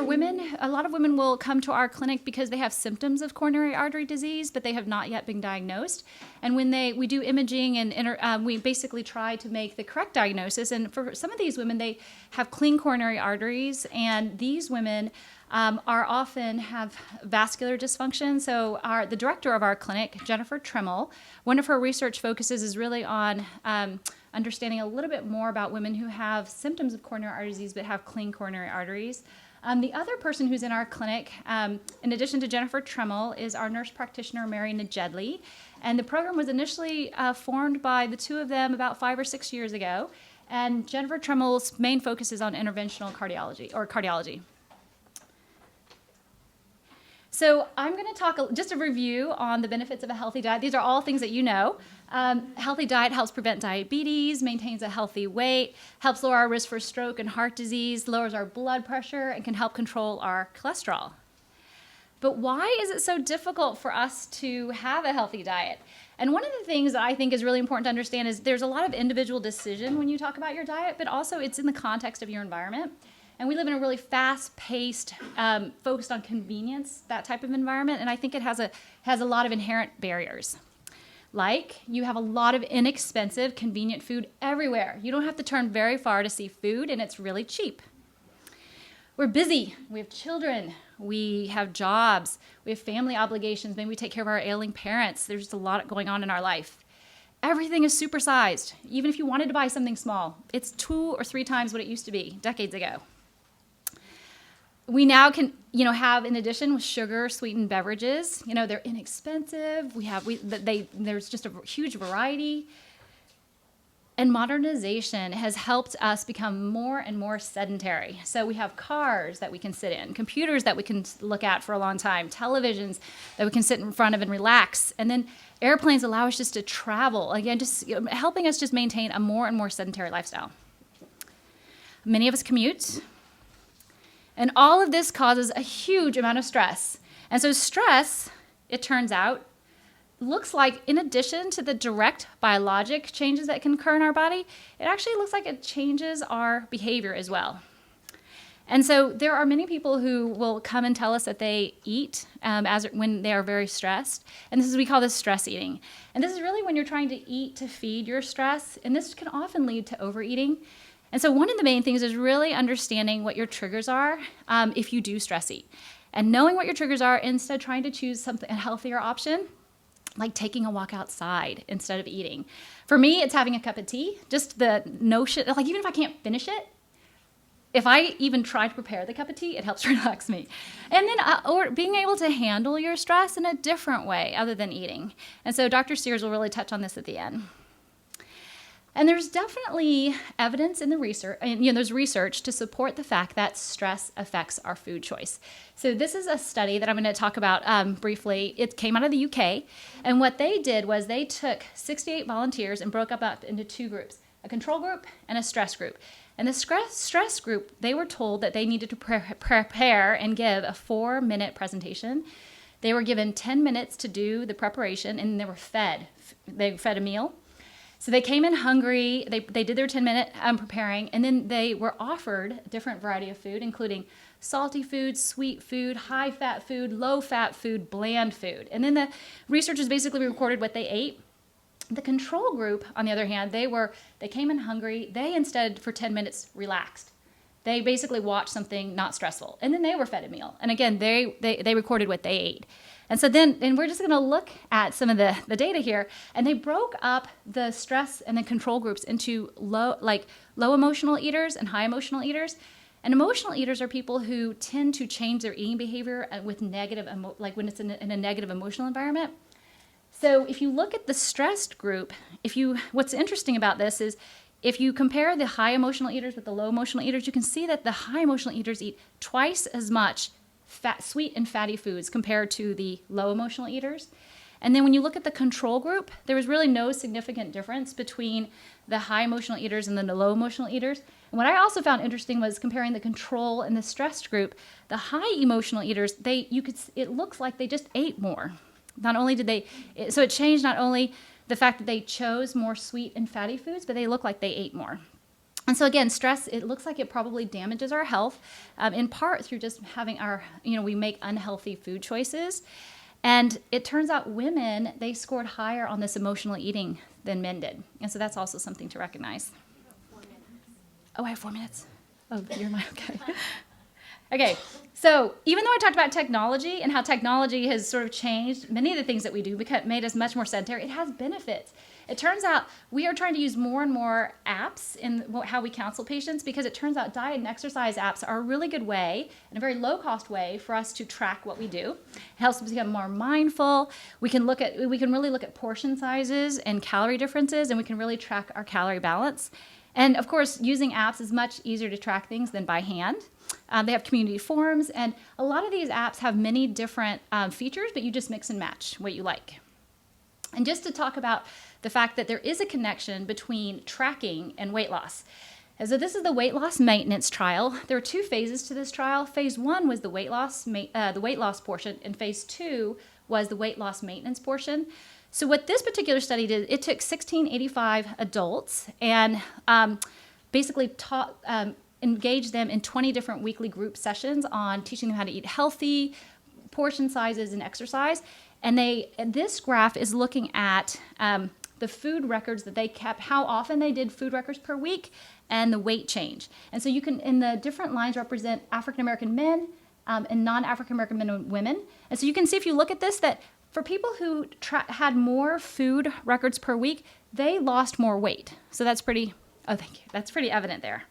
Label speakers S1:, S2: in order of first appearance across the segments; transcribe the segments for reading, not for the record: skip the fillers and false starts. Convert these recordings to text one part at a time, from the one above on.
S1: women, a lot of women will come to our clinic because they have symptoms of coronary artery disease, but they have not yet been diagnosed. And when we do imaging and we basically try to make the correct diagnosis. And for some of these women, they have clean coronary arteries, and these women are often have vascular dysfunction. So the director of our clinic, Jennifer Trimmel, one of her research focuses is really on understanding a little bit more about women who have symptoms of coronary artery disease but have clean coronary arteries. The other person who's in our clinic, in addition to Jennifer Trimmel, is our nurse practitioner, Mary Najedli. And the program was initially formed by the two of them about 5 or 6 years ago. And Jennifer Trimmel's main focus is on interventional cardiology. So I'm going to talk just a review on the benefits of a healthy diet. These are all things that you know. Healthy diet helps prevent diabetes, maintains a healthy weight, helps lower our risk for stroke and heart disease, lowers our blood pressure, and can help control our cholesterol. But why is it so difficult for us to have a healthy diet? And one of the things that I think is really important to understand is there's a lot of individual decision when you talk about your diet, but also it's in the context of your environment. And we live in a really fast-paced, focused on convenience, that type of environment, and I think it has a lot of inherent barriers. Like, you have a lot of inexpensive, convenient food everywhere. You don't have to turn very far to see food, and it's really cheap. We're busy. We have children. We have jobs. We have family obligations. Maybe we take care of our ailing parents. There's just a lot going on in our life. Everything is supersized. Even if you wanted to buy something small, it's 2 or 3 times what it used to be decades ago. We now can, have, in addition, with sugar sweetened beverages, they're inexpensive. There's just a huge variety. And modernization has helped us become more and more sedentary. So we have cars that we can sit in, computers that we can look at for a long time, televisions that we can sit in front of and relax. And then airplanes allow us just to travel, again, just helping us just maintain a more and more sedentary lifestyle. Many of us commute. And all of this causes a huge amount of stress. And so stress, it turns out, looks like, in addition to the direct biologic changes that can occur in our body, it actually looks like it changes our behavior as well. And so there are many people who will come and tell us that they eat when they are very stressed. And we call this stress eating. And this is really when you're trying to eat to feed your stress. And this can often lead to overeating. And so one of the main things is really understanding what your triggers are if you do stress eat. And knowing what your triggers are, instead trying to choose a healthier option, like taking a walk outside instead of eating. For me, it's having a cup of tea. Just the notion, even if I can't finish it, if I even try to prepare the cup of tea, it helps relax me. And then, or being able to handle your stress in a different way other than eating. And so Dr. Sears will really touch on this at the end. And there's definitely evidence in the research, there's research to support the fact that stress affects our food choice. So this is a study that I'm going to talk about briefly. It came out of the UK. And what they did was they took 68 volunteers and broke up into 2 groups, a control group and a stress group. And the stress group, they were told that they needed to prepare and give a 4-minute presentation. They were given 10 minutes to do the preparation, and they were fed. They fed a meal. So they came in hungry, they did their 10-minute preparing, and then they were offered a different variety of food, including salty food, sweet food, high-fat food, low-fat food, bland food. And then the researchers basically recorded what they ate. The control group, on the other hand, they came in hungry. They instead, for 10 minutes, relaxed. They basically watched something not stressful, and then they were fed a meal. And again, they recorded what they ate. And so and we're just going to look at some of the data here, and they broke up the stress and the control groups into low emotional eaters and high emotional eaters. And emotional eaters are people who tend to change their eating behavior with negative, when it's in a negative emotional environment. So if you look at the stressed group, what's interesting about this is if you compare the high emotional eaters with the low emotional eaters, you can see that the high emotional eaters eat twice as much sweet and fatty foods compared to the low emotional eaters. And then when you look at the control group, there was really no significant difference between the high emotional eaters and the low emotional eaters. And what I also found interesting was comparing the control and the stressed group. The high emotional eaters, it looks like they just ate more. So it changed not only the fact that they chose more sweet and fatty foods, but they look like they ate more. And so again, stress, it looks like it probably damages our health, in part through just having we make unhealthy food choices. And it turns out women, they scored higher on this emotional eating than men did. And so that's also something to recognize. Oh, I have 4 minutes. Oh, you're my, okay. Okay, so even though I talked about technology and how technology has sort of changed many of the things that we do, made us much more sedentary, it has benefits. It turns out we are trying to use more and more apps in how we counsel patients, because it turns out diet and exercise apps are a really good way, and a very low-cost way for us to track what we do. It helps us become more mindful. We can really look at portion sizes and calorie differences, and we can really track our calorie balance. And of course, using apps is much easier to track things than by hand. They have community forums, and a lot of these apps have many different features, but you just mix and match what you like. And just to talk about the fact that there is a connection between tracking and weight loss. And so this is the weight loss maintenance trial. There are 2 phases to this trial. Phase 1 was the weight loss portion, and phase 2 was the weight loss maintenance portion. So what this particular study did, it took 1685 adults and basically engaged them in 20 different weekly group sessions on teaching them how to eat healthy, portion sizes, and exercise. And this graph is looking at the food records that they kept, how often they did food records per week, and the weight change. And so you can, in the different lines, represent African-American men and non-African-American men and women. And so you can see, if you look at this, that for people who had more food records per week, they lost more weight. So that's pretty evident there.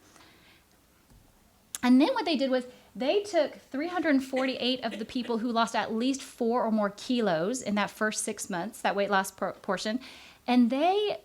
S1: And then what they did was they took 348 of the people who lost at least 4 or more kilos in that first 6 months, that weight loss portion, and they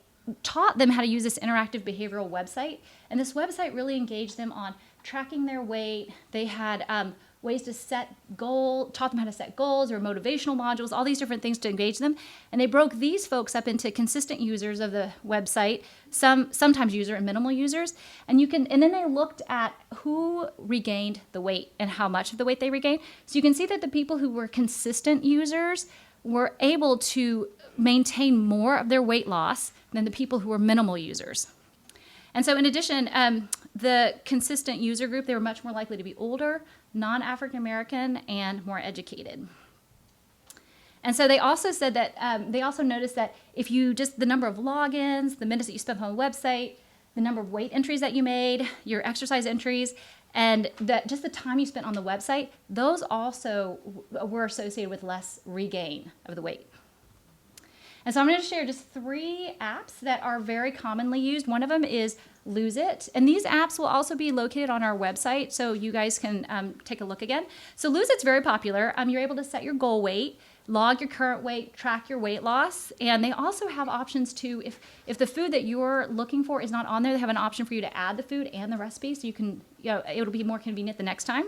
S1: taught them how to use this interactive behavioral website. And this website really engaged them on tracking their weight. They had ways to taught them how to set goals or motivational modules, all these different things to engage them. And they broke these folks up into consistent users of the website, sometimes user and minimal users. And then they looked at who regained the weight and how much of the weight they regained. So you can see that the people who were consistent users were able to maintain more of their weight loss than the people who were minimal users. And so in addition, the consistent user group, they were much more likely to be older, non-African American, and more educated. And so they also said that, they also noticed that if you just, the number of logins, the minutes that you spent on the website, the number of weight entries that you made, your exercise entries, and just the time you spent on the website, those also were associated with less regain of the weight. And so I'm going to share just 3 apps that are very commonly used. One of them is Lose It. And these apps will also be located on our website, so you guys can take a look again. So Lose It's very popular. You're able to set your goal weight, log your current weight, track your weight loss. And they also have options to, if the food that you're looking for is not on there, they have an option for you to add the food and the recipe, so you can, it'll be more convenient the next time.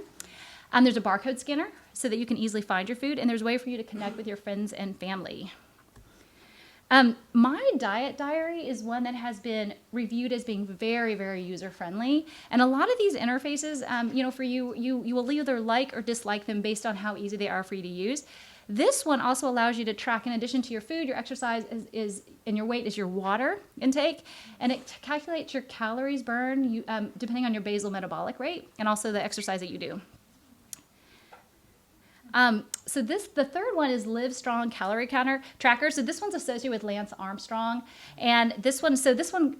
S1: There's a barcode scanner so that you can easily find your food, and there's a way for you to connect with your friends and family. My diet diary is one that has been reviewed as being very, very user-friendly. And a lot of these interfaces, for you will either like or dislike them based on how easy they are for you to use. This one also allows you to track, in addition to your food, your exercise and your weight is your water intake. And it calculates your calories burned depending on your basal metabolic rate and also the exercise that you do. The third one is Livestrong Calorie Tracker. So this one's associated with Lance Armstrong. And this one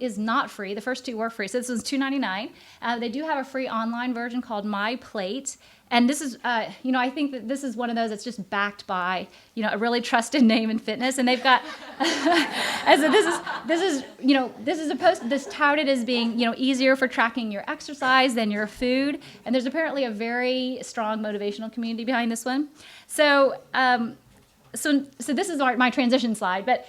S1: is not free. The first 2 were free. So this one's $2.99. They do have a free online version called My Plate. And this is, I think that this is one of those that's just backed by, a really trusted name in fitness. And they've got, and so this touted as being, easier for tracking your exercise than your food. And there's apparently a very strong motivational community behind this one. So this is my transition slide, but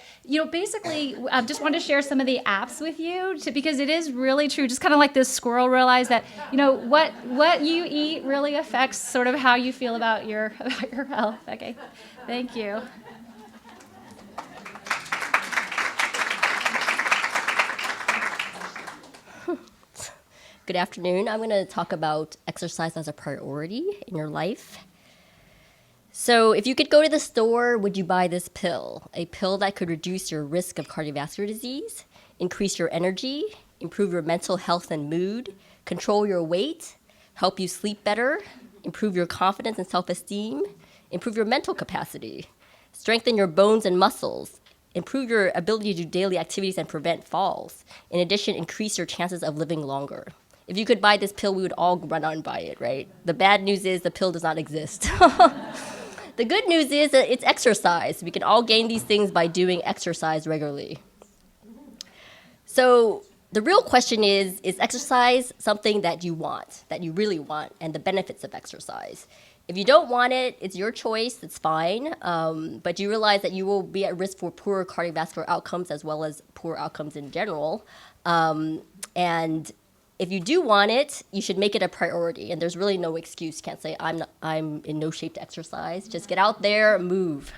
S1: basically I just wanted to share some of the apps with you because it is really true. Just kind of like this squirrel realized that what you eat really affects sort of how you feel about your health. Okay, thank you.
S2: Good afternoon. I'm going to talk about exercise as a priority in your life. So if you could go to the store, would you buy this pill? A pill that could reduce your risk of cardiovascular disease, increase your energy, improve your mental health and mood, control your weight, help you sleep better, improve your confidence and self-esteem, improve your mental capacity, strengthen your bones and muscles, improve your ability to do daily activities and prevent falls. In addition, increase your chances of living longer. If you could buy this pill, we would all run out and buy it, right? The bad news is the pill does not exist. The good news is that it's exercise. We can all gain these things by doing exercise regularly. So the real question is exercise something that you want, that you really want, and the benefits of exercise? If you don't want it, it's your choice, it's fine, but you realize that you will be at risk for poorer cardiovascular outcomes as well as poor outcomes in general. And if you do want it, you should make it a priority, and there's really no excuse. You can't say, I'm in no shape to exercise. Just get out there, move.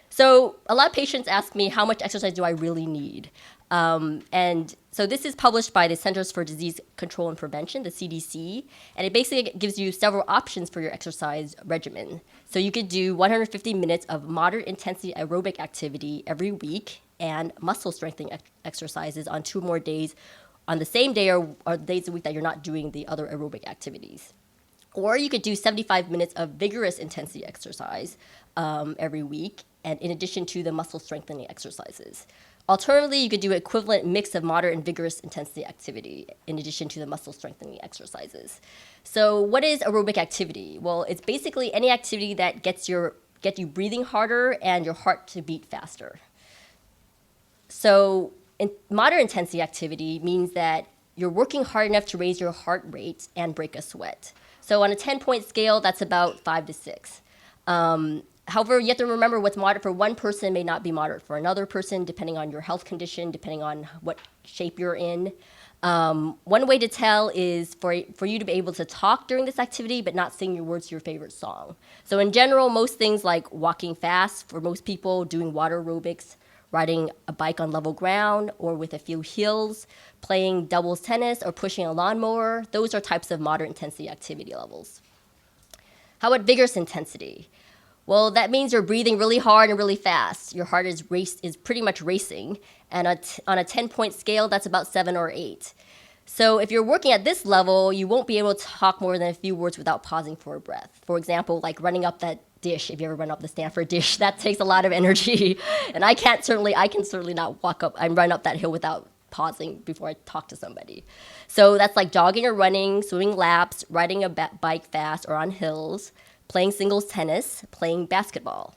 S2: So a lot of patients ask me, how much exercise do I really need? And so this is published by the Centers for Disease Control and Prevention, the CDC, and it basically gives you several options for your exercise regimen. So you could do 150 minutes of moderate intensity aerobic activity every week and muscle strengthening exercises on 2 more days on the same day or days a week that you're not doing the other aerobic activities. Or you could do 75 minutes of vigorous intensity exercise every week, and in addition to the muscle strengthening exercises. Alternatively, you could do an equivalent mix of moderate and vigorous intensity activity in addition to the muscle strengthening exercises. So what is aerobic activity? Well, it's basically any activity that get you breathing harder and your heart to beat faster. So moderate intensity activity means that you're working hard enough to raise your heart rate and break a sweat. So on a 10-point scale, that's about 5 to 6. However, you have to remember what's moderate for one person may not be moderate for another person, depending on your health condition, depending on what shape you're in. One way to tell is for you to be able to talk during this activity, but not sing your words to your favorite song. So in general, most things like walking fast, for most people, doing water aerobics, riding a bike on level ground or with a few hills, playing doubles tennis or pushing a lawnmower, those are types of moderate intensity activity levels. How about vigorous intensity? Well, that means you're breathing really hard and really fast. Your heart is pretty much racing. And on a 10-point scale, that's about 7 or 8. So if you're working at this level, you won't be able to talk more than a few words without pausing for a breath. For example, like running up that dish, if you ever run up the Stanford dish, that takes a lot of energy. And I can certainly not walk up and run up that hill without pausing before I talk to somebody. So that's like jogging or running, swimming laps, riding a bike fast or on hills, playing singles tennis, playing basketball.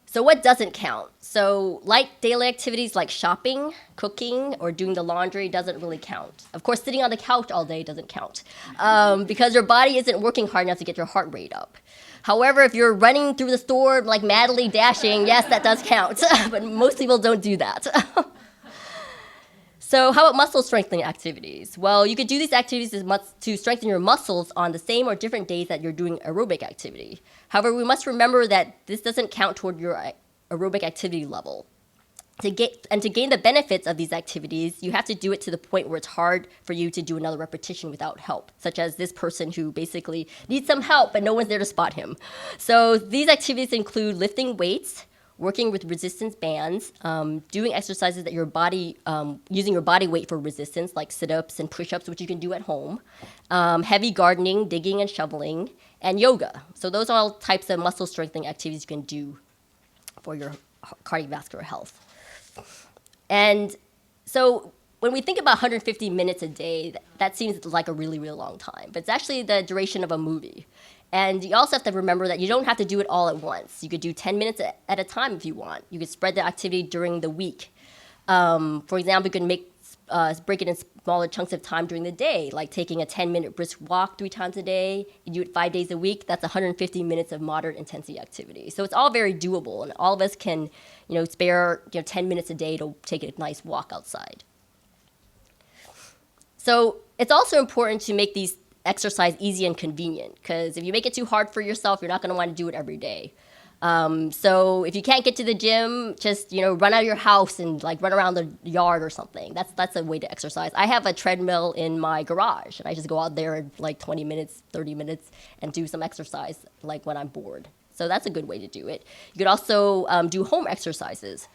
S2: So what doesn't count? So light daily activities like shopping, cooking, or doing the laundry doesn't really count. Of course, sitting on the couch all day doesn't count because your body isn't working hard enough to get your heart rate up. However, if you're running through the store like madly dashing, yes, that does count, but most people don't do that. So how about muscle strengthening activities? Well, you could do these activities to strengthen your muscles on the same or different days that you're doing aerobic activity. However, we must remember that this doesn't count toward your aerobic activity level. To gain the benefits of these activities, you have to do it to the point where it's hard for you to do another repetition without help, such as this person who basically needs some help, but no one's there to spot him. So these activities include lifting weights, working with resistance bands, doing exercises that your body, using your body weight for resistance, like sit-ups and push-ups, which you can do at home, heavy gardening, digging and shoveling, and yoga. So those are all types of muscle strengthening activities you can do for your cardiovascular health. And so when we think about 150 minutes a day, that seems like a really, really long time, but it's actually the duration of a movie. And you also have to remember that you don't have to do it all at once. You could do 10 minutes at a time if you want. You could spread the activity during the week. For example, you can break it in smaller chunks of time during the day, like taking a 10-minute brisk walk 3 times a day. You do it 5 days a week. That's 150 minutes of moderate intensity activity. So it's all very doable, and all of us can, spare 10 minutes a day to take a nice walk outside. So it's also important to make these exercise easy and convenient, because if you make it too hard for yourself, you're not going to want to do it every day. So if you can't get to the gym, just run out of your house and run around the yard or something. That's a way to exercise. I have a treadmill in my garage, and I just go out there in 20 minutes, 30 minutes, and do some exercise when I'm bored. So that's a good way to do it. You could also do home exercises.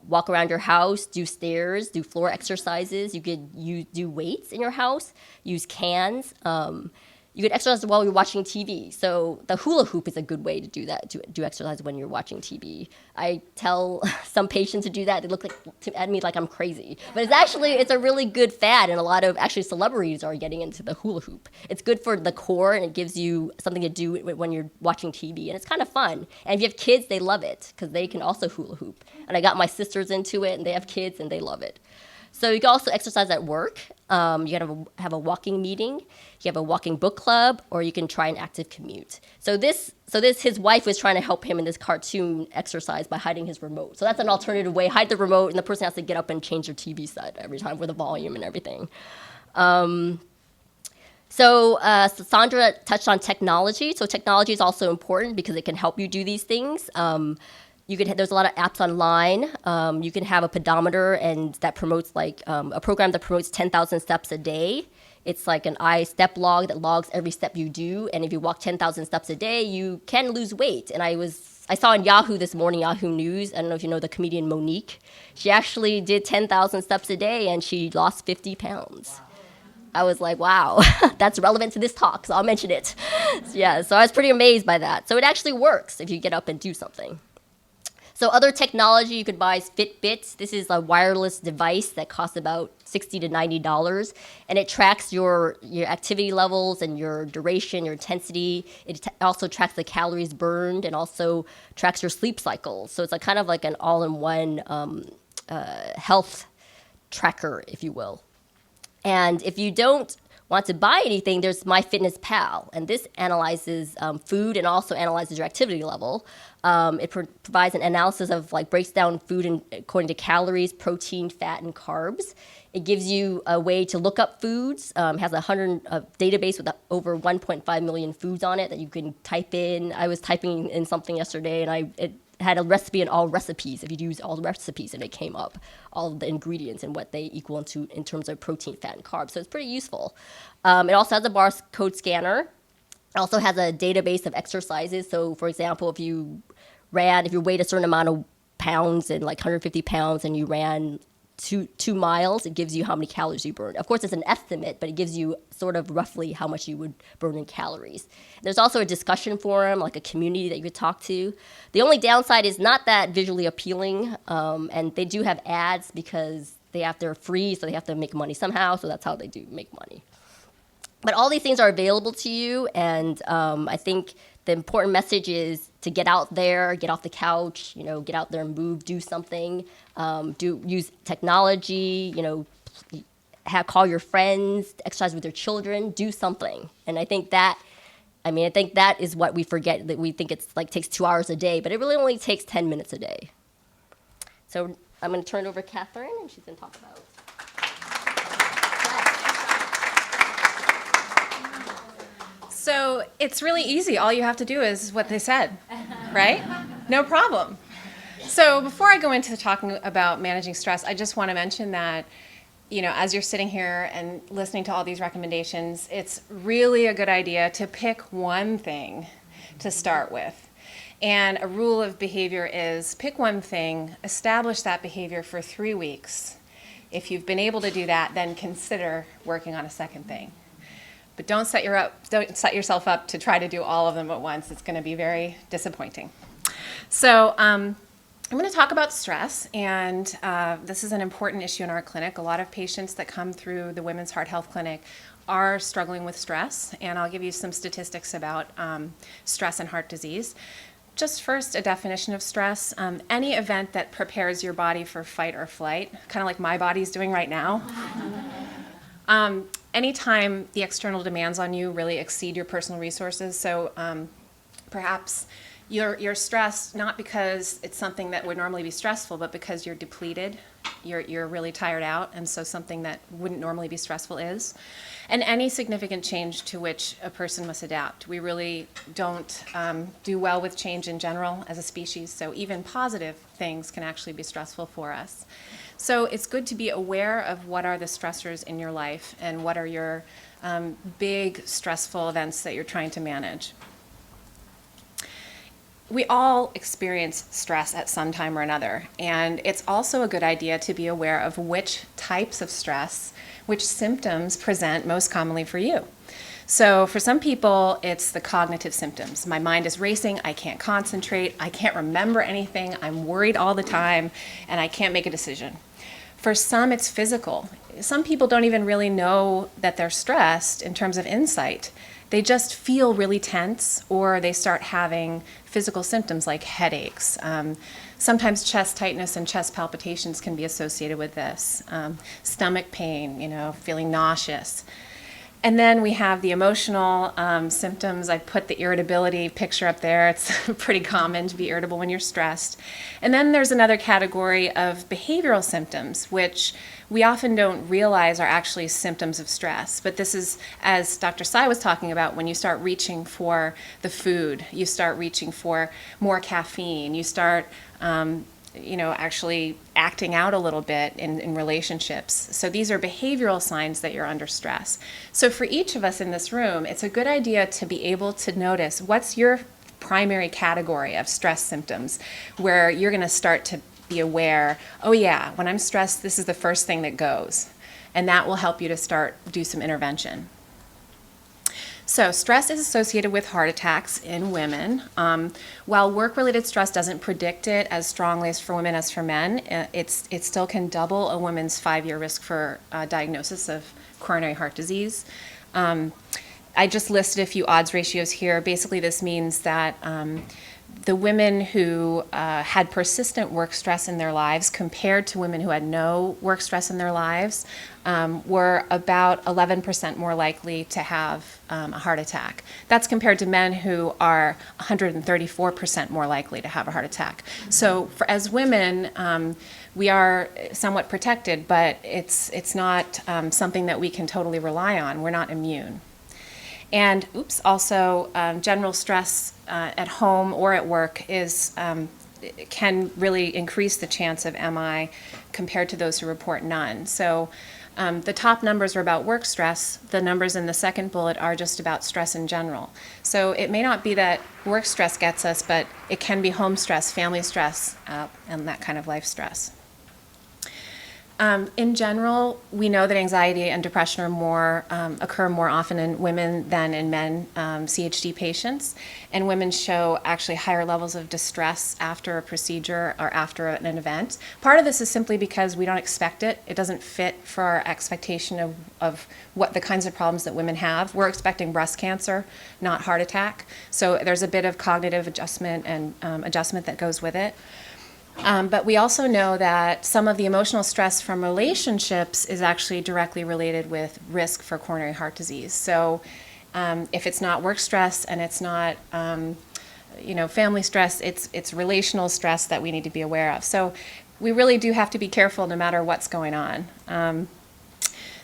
S2: walk around your house, do stairs, do floor exercises. You could do weights in your house, use cans. You could exercise while you're watching TV. So the hula hoop is a good way to do that, to do exercise when you're watching TV. I tell some patients to do that. They look at me like I'm crazy. But it's a really good fad, and a lot of actually celebrities are getting into the hula hoop. It's good for the core, and it gives you something to do when you're watching TV, and it's kind of fun. And if you have kids, they love it because they can also hula hoop. And I got my sisters into it, and they have kids, and they love it. So you can also exercise at work. You can have a walking meeting. You have a walking book club, or you can try an active commute. So his wife was trying to help him in this cartoon exercise by hiding his remote. So that's an alternative way. Hide the remote, and the person has to get up and change their TV set every time with the volume and everything. So Sandra touched on technology. So technology is also important because it can help you do these things. There's a lot of apps online. You can have a pedometer, and that promotes a program that promotes 10,000 steps a day. It's like an step log that logs every step you do. And if you walk 10,000 steps a day, you can lose weight. And I saw on Yahoo this morning, Yahoo News, I don't know if you know the comedian Monique. She actually did 10,000 steps a day, and she lost 50 pounds. Wow. I was like, wow, that's relevant to this talk, so I'll mention it. Yeah, so I was pretty amazed by that. So it actually works if you get up and do something. So other technology you could buy is Fitbit. This is a wireless device that costs about $60 to $90, and it tracks your activity levels and your duration, your intensity. It also tracks the calories burned and also tracks your sleep cycles. So it's kind of like an all-in-one health tracker, if you will. And if you don't want to buy anything, there's MyFitnessPal, and this analyzes food and also analyzes your activity level. It provides an analysis of breaks down food according to calories, protein, fat, and carbs. It gives you a way to look up foods. Has a database with over 1.5 million foods on it that you can type in. I was typing in something yesterday, and it had a recipe in all recipes. If you use all the recipes, and it came up all the ingredients and what they equal in terms of protein, fat, and carbs. So it's pretty useful. It also has a barcode scanner. It also has a database of exercises. So, for example, if you weighed a certain amount of pounds and 150 pounds, and you ran 2 miles, it gives you how many calories you burned. Of course, it's an estimate, but it gives you sort of roughly how much you would burn in calories. There's also a discussion forum, like a community that you could talk to. The only downside is not that visually appealing, and they do have ads because they're free, so they have to make money somehow, so that's how they do make money. But all these things are available to you, and I think the important message is to get out there, get off the couch, get out there and move, do something, use technology, call your friends, exercise with your children, do something. And I think that is what we forget, that we think it's takes 2 hours a day, but it really only takes 10 minutes a day. So I'm going to turn it over to Catherine, and she's going to talk about.
S3: So it's really easy. All you have to do is what they said, right? No problem. So before I go into talking about managing stress, I just want to mention that, as you're sitting here and listening to all these recommendations, it's really a good idea to pick one thing to start with. And a rule of behavior is pick one thing, establish that behavior for 3 weeks. If you've been able to do that, then consider working on a second thing. But don't set yourself up to try to do all of them at once. It's going to be very disappointing. So I'm going to talk about stress, and this is an important issue in our clinic. A lot of patients that come through the Women's Heart Health Clinic are struggling with stress, and I'll give you some statistics about stress and heart disease. Just first, a definition of stress. Any event that prepares your body for fight or flight, kind of like my body's doing right now. Anytime the external demands on you really exceed your personal resources, so perhaps you're stressed not because it's something that would normally be stressful, but because you're depleted, you're really tired out, and so something that wouldn't normally be stressful is. And any significant change to which a person must adapt. We really don't do well with change in general as a species, so even positive things can actually be stressful for us. So it's good to be aware of what are the stressors in your life and what are your big stressful events that you're trying to manage. we all experience stress at some time or another, and it's also a good idea to be aware of which types of stress, which symptoms present most commonly for you. So for some people, it's the cognitive symptoms. My mind is racing, I can't concentrate, I can't remember anything, I'm worried all the time, and I can't make a decision. For some, it's physical. Some people don't even really know that they're stressed in terms of insight. They just feel really tense, or they start having physical symptoms like headaches. Sometimes chest tightness and chest palpitations can be associated with this. Stomach pain, feeling nauseous. And then we have the emotional symptoms. I put the irritability picture up there. It's pretty common to be irritable when you're stressed. And then there's another category of behavioral symptoms, which we often don't realize are actually symptoms of stress. But this is, as Dr. Sai was talking about, when you start reaching for the food, you start reaching for more caffeine, you start actually acting out a little bit in relationships. So these are behavioral signs that you're under stress. So for each of us in this room, it's a good idea to be able to notice what's your primary category of stress symptoms, where you're going to start to be aware, oh yeah, when I'm stressed, this is the first thing that goes. And that will help you to do some intervention. So stress is associated with heart attacks in women. While work-related stress doesn't predict it as strongly as for women as for men, it still can double a woman's 5-year risk for diagnosis of coronary heart disease. I just listed a few odds ratios here. Basically, this means that the women who had persistent work stress in their lives compared to women who had no work stress in their lives were about 11% more likely to have a heart attack. That's compared to men who are 134% more likely to have a heart attack. So as women, we are somewhat protected, but it's not something that we can totally rely on. We're not immune. And also general stress at home or at work can really increase the chance of MI compared to those who report none. So the top numbers are about work stress. The numbers in the second bullet are just about stress in general. So it may not be that work stress gets us, but it can be home stress, family stress, and that kind of life stress. In general, we know that anxiety and depression occur more often in women than in men, CHD patients, and women show actually higher levels of distress after a procedure or after an event. Part of this is simply because we don't expect it. It doesn't fit for our expectation of what the kinds of problems that women have. We're expecting breast cancer, not heart attack. So there's a bit of cognitive adjustment and adjustment that goes with it. But we also know that some of the emotional stress from relationships is actually directly related with risk for coronary heart disease. So if it's not work stress and it's not family stress, it's relational stress that we need to be aware of. So we really do have to be careful no matter what's going on.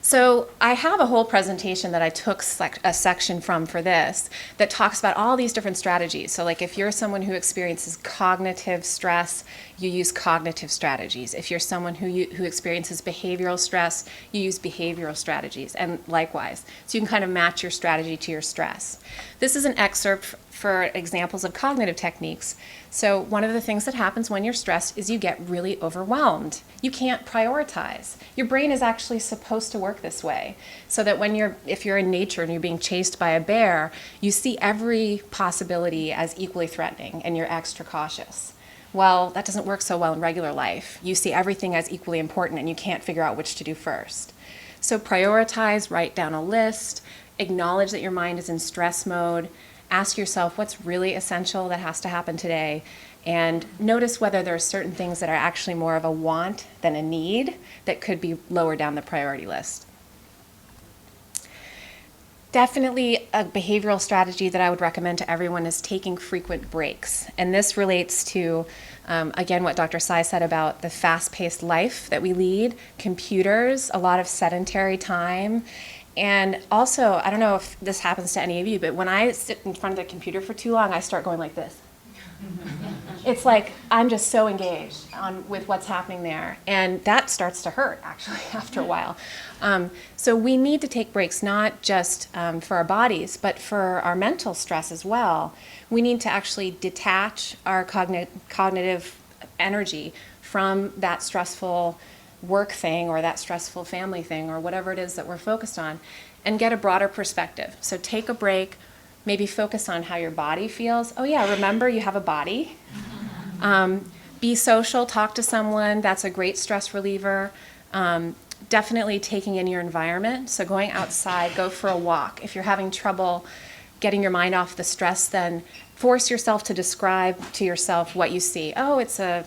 S3: So I have a whole presentation that I took a section from for this that talks about all these different strategies. So like if you're someone who experiences cognitive stress, you use cognitive strategies. If you're someone who experiences behavioral stress, you use behavioral strategies, and likewise. So you can kind of match your strategy to your stress. This is an excerpt for examples of cognitive techniques. So one of the things that happens when you're stressed is you get really overwhelmed. You can't prioritize. Your brain is actually supposed to work this way, so that if you're in nature and you're being chased by a bear, you see every possibility as equally threatening and you're extra cautious. Well, that doesn't work so well in regular life. You see everything as equally important and you can't figure out which to do first. So prioritize, write down a list, acknowledge that your mind is in stress mode, ask yourself what's really essential that has to happen today, and notice whether there are certain things that are actually more of a want than a need that could be lower down the priority list. Definitely a behavioral strategy that I would recommend to everyone is taking frequent breaks. And this relates to, again, what Dr. Sai said about the fast-paced life that we lead, computers, a lot of sedentary time. And also, I don't know if this happens to any of you, but when I sit in front of the computer for too long, I start going like this. it's like I'm just so engaged with what's happening there. And that starts to hurt, actually, after a while. So we need to take breaks, not just for our bodies, but for our mental stress as well. We need to actually detach our cognitive energy from that stressful work thing or that stressful family thing or whatever it is that we're focused on, and get a broader perspective. So take a break, maybe focus on how your body feels. Oh yeah, remember you have a body. Be social, talk to someone. That's a great stress reliever. Definitely taking in your environment. So going outside, go for a walk. If you're having trouble getting your mind off the stress, then force yourself to describe to yourself what you see. Oh, it's a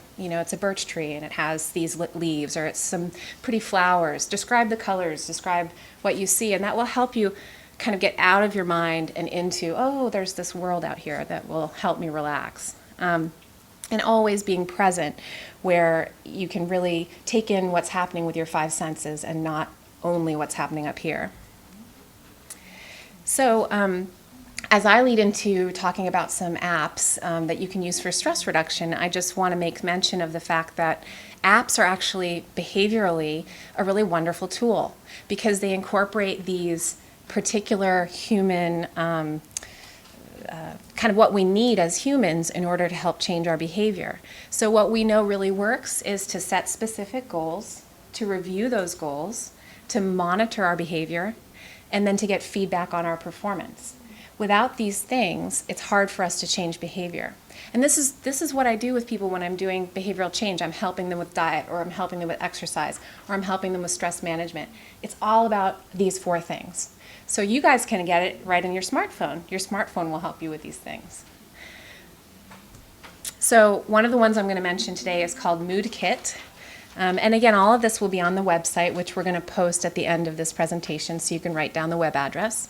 S3: birch tree and it has these leaves, or it's some pretty flowers. Describe the colors, describe what you see, and that will help you kind of get out of your mind and into, oh, there's this world out here that will help me relax. And always being present, where you can really take in what's happening with your five senses and not only what's happening up here. So as I lead into talking about some apps that you can use for stress reduction, I just want to make mention of the fact that apps are actually behaviorally a really wonderful tool, because they incorporate these particular human kind of what we need as humans in order to help change our behavior. So what we know really works is to set specific goals, to review those goals, to monitor our behavior, and then to get feedback on our performance. Without these things, it's hard for us to change behavior. And this is what I do with people when I'm doing behavioral change. I'm helping them with diet, or I'm helping them with exercise, or I'm helping them with stress management. It's all about these four things. So you guys can get it right in your smartphone. Your smartphone will help you with these things. So one of the ones I'm going to mention today is called Mood Kit. And again, all of this will be on the website, which we're going to post at the end of this presentation, so you can write down the web address.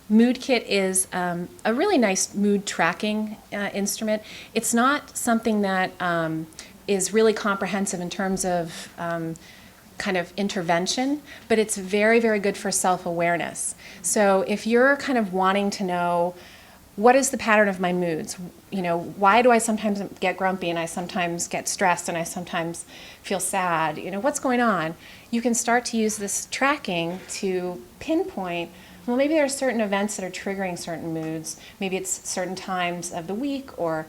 S3: Mood Kit is a really nice mood tracking instrument. It's not something that is really comprehensive in terms of kind of intervention, but it's very, very good for self-awareness. So if you're kind of wanting to know, what is the pattern of my moods? You know, why do I sometimes get grumpy and I sometimes get stressed and I sometimes feel sad? You know, what's going on? You can start to use this tracking to pinpoint, well, maybe there are certain events that are triggering certain moods. Maybe it's certain times of the week, or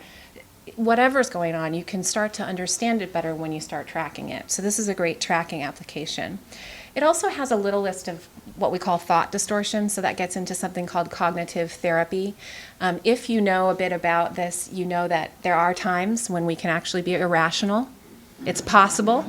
S3: whatever's going on. You can start to understand it better when you start tracking it. So this is a great tracking application. It also has a little list of what we call thought distortions, so that gets into something called cognitive therapy. If you know a bit about this, you know that there are times when we can actually be irrational. It's possible.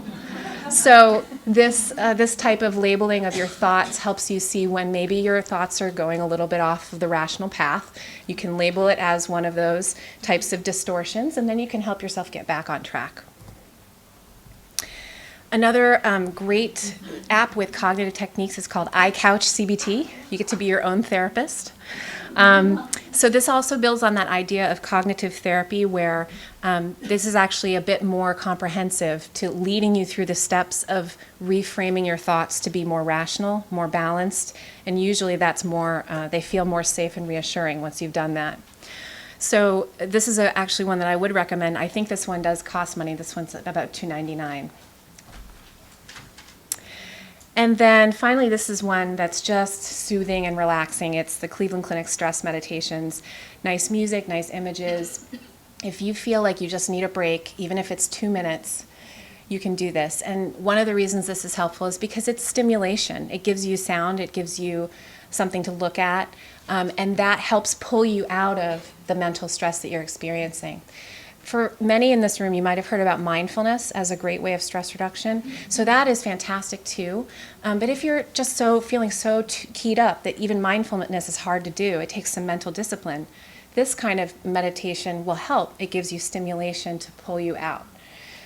S3: So this type of labeling of your thoughts helps you see when maybe your thoughts are going a little bit off of the rational path. You can label it as one of those types of distortions, and then you can help yourself get back on track. Another great app with cognitive techniques is called iCouch-CBT. You get to be your own therapist. So this also builds on that idea of cognitive therapy, where this is actually a bit more comprehensive to leading you through the steps of reframing your thoughts to be more rational, more balanced, and usually that's more, they feel more safe and reassuring once you've done that. So this is actually one that I would recommend. I think this one does cost money. This one's about $2.99. And then finally, this is one that's just soothing and relaxing. It's the Cleveland Clinic Stress Meditations. Nice music, nice images. If you feel like you just need a break, even if it's 2 minutes, you can do this. And one of the reasons this is helpful is because it's stimulation. It gives you sound, it gives you something to look at, and that helps pull you out of the mental stress that you're experiencing. For many in this room, you might have heard about mindfulness as a great way of stress reduction. So that is fantastic too. But if you're just feeling so keyed up that even mindfulness is hard to do, it takes some mental discipline, this kind of meditation will help. It gives you stimulation to pull you out.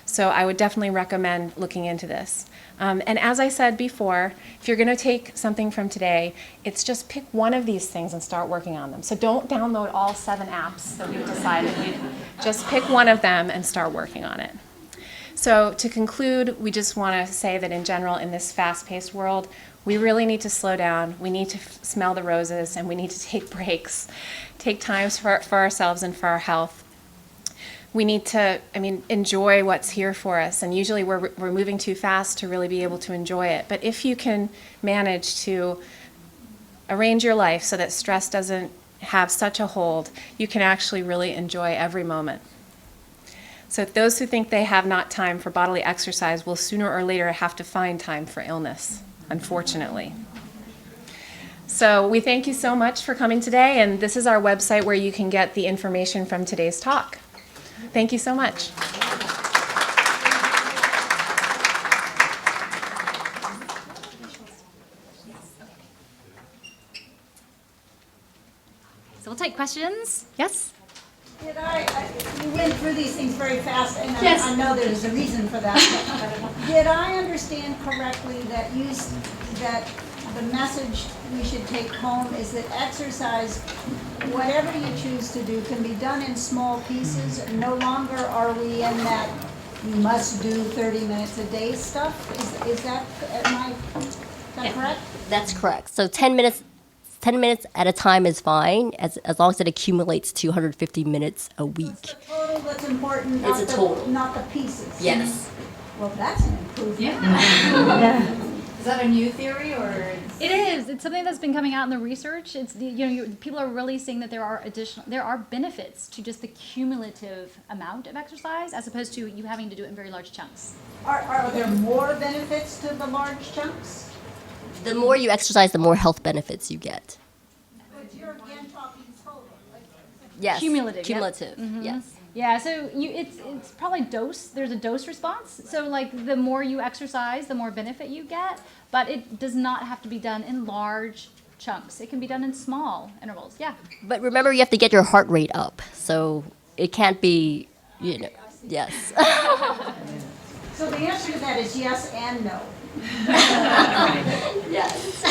S3: So I would definitely recommend looking into this. And as I said before, if you're going to take something from today, it's just pick one of these things and start working on them. So don't download all 7 apps that we've decided. Just pick one of them and start working on it. So to conclude, we just want to say that in general, in this fast-paced world, we really need to slow down. We need to smell the roses, and we need to take breaks, take times for ourselves and for our health. we need to, enjoy what's here for us. And usually we're moving too fast to really be able to enjoy it. But if you can manage to arrange your life so that stress doesn't have such a hold, you can actually really enjoy every moment. So those who think they have not time for bodily exercise will sooner or later have to find time for illness, unfortunately. So we thank you so much for coming today, and this is our website where you can get the information from today's talk. Thank you so much.
S1: So we'll take questions. Yes?
S4: You went through these things very fast, and
S1: Yes.
S4: I know there's a reason for that. But did I understand correctly that that the message we should take home is that exercise, whatever you choose to do, can be done in small pieces? No longer are we in that you must do 30 minutes a day stuff? Is that correct?
S2: That's correct. So 10 minutes at a time is fine, as long as it accumulates to 150 minutes a week.
S4: It's the total that's important,
S2: It's a total.
S4: not the pieces.
S2: Yes.
S4: Well, that's an improvement.
S5: Yeah. Is that a new theory or?
S1: It is. It's something that's been coming out in the research. It's people are really seeing that there are benefits to just the cumulative amount of exercise as opposed to you having to do it in very large chunks.
S4: Are there more benefits to the large chunks?
S2: The more you exercise, the more health benefits you get.
S4: But you're again talking total.
S2: Yes.
S1: Cumulative, yep.
S2: Cumulative. Yes.
S1: Yeah, so it's probably dose. There's a dose response. So like the more you exercise, the more benefit you get. But it does not have to be done in large chunks. It can be done in small intervals. Yeah.
S2: But remember, you have to get your heart rate up. So it can't be, yes.
S4: So the answer to that is yes and no.
S2: Yes.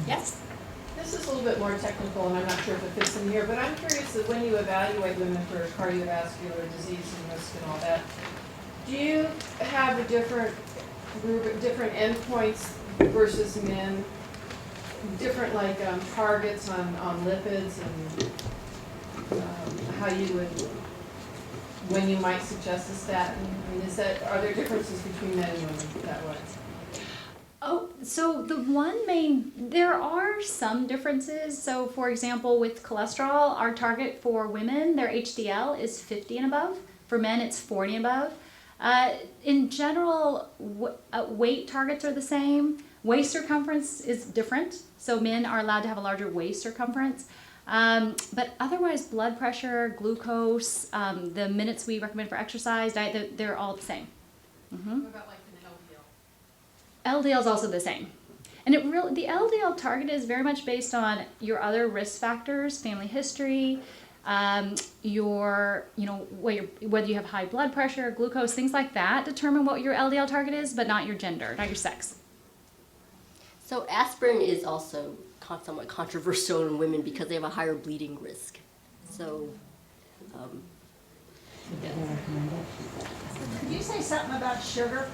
S1: Yes.
S5: This is a little bit more technical, and I'm not sure if it fits in here, but I'm curious that when you evaluate women for cardiovascular disease and risk and all that, do you have a different endpoints versus men, different targets on lipids and how you would, when you might suggest a statin? I mean, are there differences between men and women that way?
S1: Oh, so there are some differences. So for example, with cholesterol, our target for women, their HDL is 50 and above. For men, it's 40 and above. In general, weight targets are the same. Waist circumference is different. So men are allowed to have a larger waist circumference. But otherwise, blood pressure, glucose, the minutes we recommend for exercise, diet, they're all the same. Mm-hmm.
S5: What about an LDL?
S1: LDL is also the same. And the LDL target is very much based on your other risk factors, family history, whether you have high blood pressure, glucose, things like that determine what your LDL target is, but not your gender, not your sex.
S2: So aspirin is also somewhat controversial in women because they have a higher bleeding risk. So,
S4: Could you say something about sugar?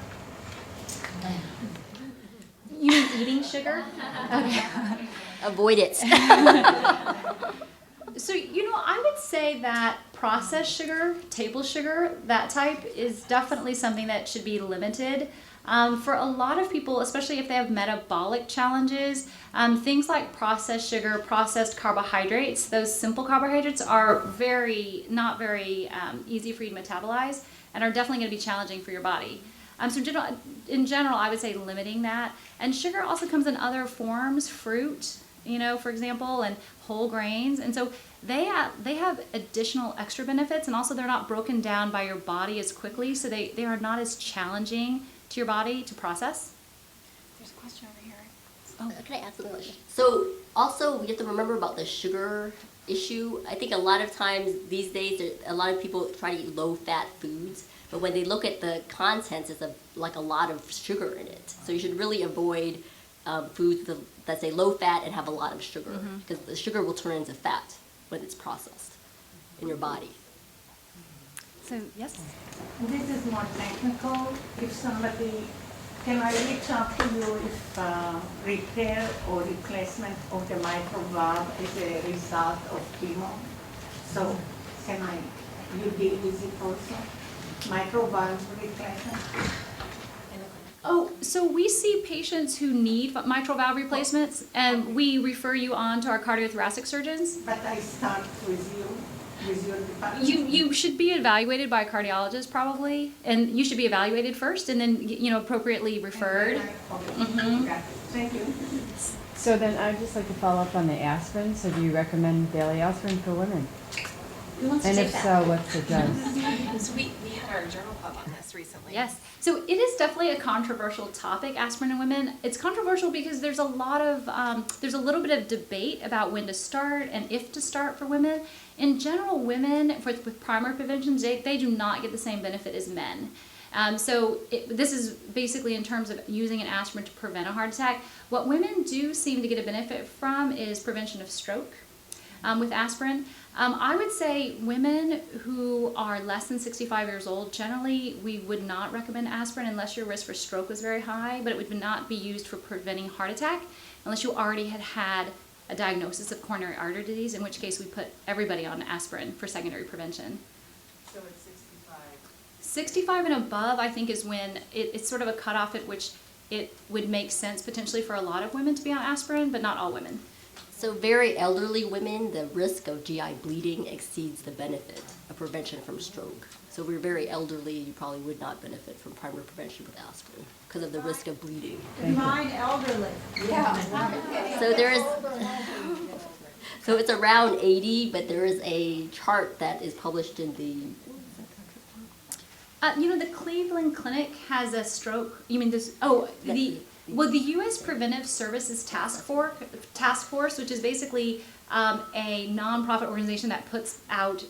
S1: You mean eating sugar? Okay.
S2: avoid it.
S1: So, I would say that processed sugar, table sugar, that type is definitely something that should be limited. For a lot of people, especially if they have metabolic challenges, things like processed sugar, processed carbohydrates, those simple carbohydrates are not very easy for you to metabolize and are definitely going to be challenging for your body. So in general, I would say limiting that. And sugar also comes in other forms, fruit, for example, and whole grains. And so they have additional extra benefits, and also they're not broken down by your body as quickly, so they are not as challenging to your body to process. There's a question over here.
S2: Oh, can I ask something? So also, we have to remember about the sugar issue. I think a lot of times these days, a lot of people try to eat low-fat foods, but when they look at the contents, it's a lot of sugar in it. So you should really avoid foods that say low-fat and have a lot of sugar, because the sugar will turn into fat when it's processed in your body.
S1: So, yes?
S6: This is more technical. If somebody, can I reach out to you if repair or replacement of the microvalve is a result of chemo? So can I, you deal with it also? Microvalve replacement?
S1: Oh, so we see patients who need mitral valve replacements, and we refer you on to our cardiothoracic surgeons.
S6: But I start with your department.
S1: You should be evaluated by a cardiologist probably, and you should be evaluated first, and then appropriately referred.
S6: Okay, got it. Thank you.
S7: So then I'd just like to follow up on the aspirin. So do you recommend daily aspirin for women?
S1: Who wants to
S7: And
S1: take
S7: if
S1: that?
S7: so, what's the dose?
S3: So we had our journal club on this recently.
S1: Yes. So it is definitely a controversial topic, aspirin in women. It's controversial because there's a little bit of debate about when to start and if to start for women. In general, women with primary prevention, they do not get the same benefit as men. This is basically in terms of using an aspirin to prevent a heart attack. What women do seem to get a benefit from is prevention of stroke with aspirin. I would say women who are less than 65 years old, generally we would not recommend aspirin unless your risk for stroke was very high, but it would not be used for preventing heart attack unless you already had a diagnosis of coronary artery disease, in which case we put everybody on aspirin for secondary prevention.
S5: So it's 65.
S1: 65 and above, I think, is when it's sort of a cutoff at which it would make sense potentially for a lot of women to be on aspirin, but not all women.
S2: So very elderly women, the risk of GI bleeding exceeds the benefit of prevention from stroke. So if you're very elderly, you probably would not benefit from primary prevention with aspirin because of the risk of bleeding.
S4: Mine elderly.
S2: So there is, so it's around 80, but there is a chart that is published in the,
S1: The Cleveland Clinic has a stroke. You mean this? Oh, the U.S. Preventive Services Task Force, which is basically a nonprofit organization that puts out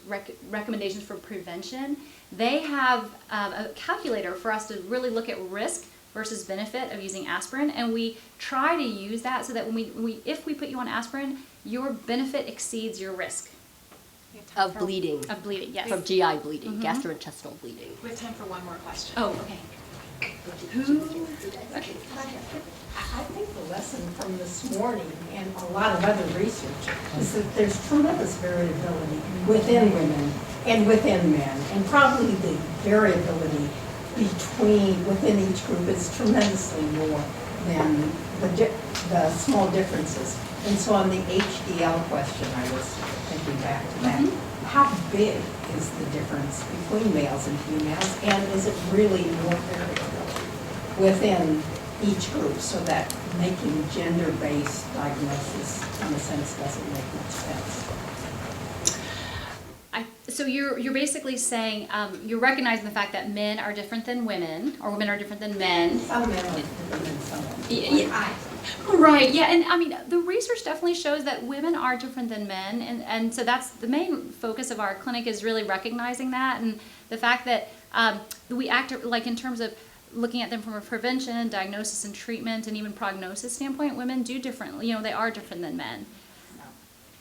S1: recommendations for prevention. They have a calculator for us to really look at risk versus benefit of using aspirin, and we try to use that so that if we put you on aspirin, your benefit exceeds your risk
S2: of bleeding,
S1: of bleeding. Yes.
S2: from GI bleeding, gastrointestinal bleeding.
S3: We have time for one more question.
S1: Oh, okay.
S8: I think the lesson from this morning and a lot of other research is that there's tremendous variability within women and within men, and probably the variability within each group is tremendously more than the small differences. And so on the HDL question, I was thinking back to that. How big is the difference between males and females, and is it really more variability within each group, so that making gender-based diagnosis in a sense doesn't make much sense?
S1: So you're basically saying you're recognizing the fact that men are different than women, or women are different than men.
S8: Some men are different than some women.
S1: Yeah. Right, yeah, and I mean, the research definitely shows that women are different than men, and so that's the main focus of our clinic, is really recognizing that, and the fact that we act like in terms of looking at them from a prevention, diagnosis, and treatment, and even prognosis standpoint, women do differently, they are different than men.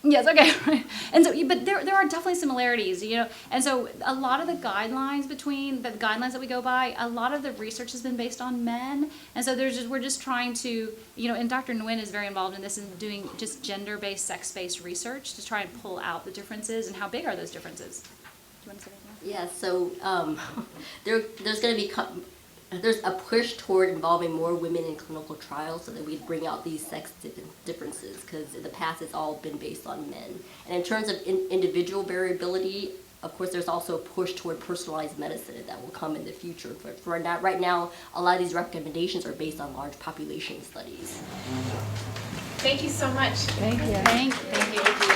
S1: Yes, okay, right. And so, but there are definitely similarities, and so a lot of the guidelines that we go by, a lot of the research has been based on men, and so we're just trying to, and Dr. Nguyen is very involved in this and doing just gender-based, sex-based research to try and pull out the differences, and how big are those differences? Do you want to say anything?
S2: Yeah, so there's going to be there's a push toward involving more women in clinical trials so that we bring out these sex differences, because in the past it's all been based on men. And in terms of individual variability, of course there's also a push toward personalized medicine that will come in the future. But for right now, a lot of these recommendations are based on large population studies.
S3: Thank you so much.
S7: Thank you.
S1: Thank you.